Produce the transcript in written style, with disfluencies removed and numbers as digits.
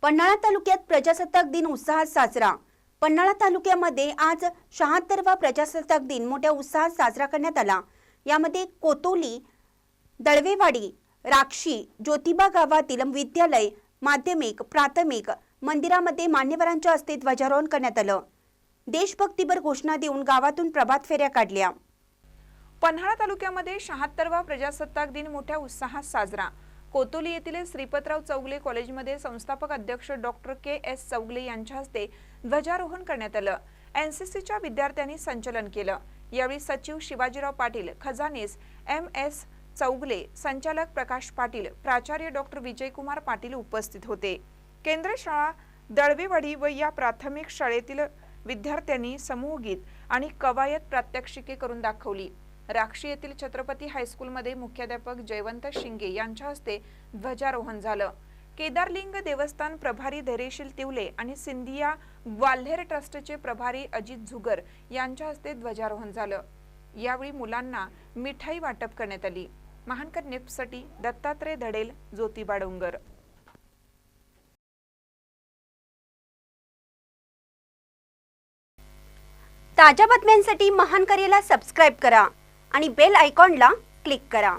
पन्हाळा तालुक्यात प्रजासत्ताक दिन उत्साहात साजरा। पन्हाळा तालुक्यामध्ये आज 76वा प्रजासत्ताक दिन मोठ्या उत्साहात साजरा करण्यात आला। यामध्ये कोतोली, दळवेवाडी, राक्षी, ज्योतिबा गावातील विद्यालय, माध्यमिक, प्राथमिक मंदिरामध्ये मान्यवरांच्या हस्ते ध्वजारोहण करण्यात आलं। देशभक्तीपर घोषणा देऊन गावातून प्रभात फेऱ्या काढल्या। पन्हाळा तालुक्यामध्ये 76वा प्रजासत्ताक दिन मोठ्या उत्साहात साजरा। कोतोली येथील श्रीपतराव चौगले कॉलेजमध्ये संस्थापक अध्यक्ष डॉक्टर के.एस. चौगले यांच्या हस्ते ध्वजारोहण करण्यात आलं। एनसीसीच्या विद्यार्थ्यांनी संचलन केलं। यावेळी सचिव शिवाजीराव पाटील, खजानीस एम.एस. चौगले, संचालक प्रकाश पाटील, प्राचार्य डॉक्टर विजयकुमार पाटील उपस्थित होते। केंद्र शाळा दळवेवाडी व या प्राथमिक शाळेतील विद्यार्थ्यांनी समूहगीत आणि कवायत प्रात्यक्षिके करून दाखवली। राक्षी येथील छत्रपती हायस्कूलमध्ये मुख्याध्यापक जयवंत शिंगे यांच्या हस्ते ध्वजारोहण झालं। केदारलिंग देवस्थान प्रभारी धैर्यशील तिवले आणि सिंधिया ग्वाल्हेर ट्रस्टचे प्रभारी अजित झुगर यांच्या हस्ते ध्वजारोहण झालं। यावेळी मुलांना मिठाई वाटप करण्यात आली। महानकर न्यूजसाठी दत्तात्रय धडेल, ज्योतिबा डोंगर। ताज्या बातम्यांसाठी महानकरेला सबस्क्राइब करा आणि बेल आयकॉनला क्लिक करा।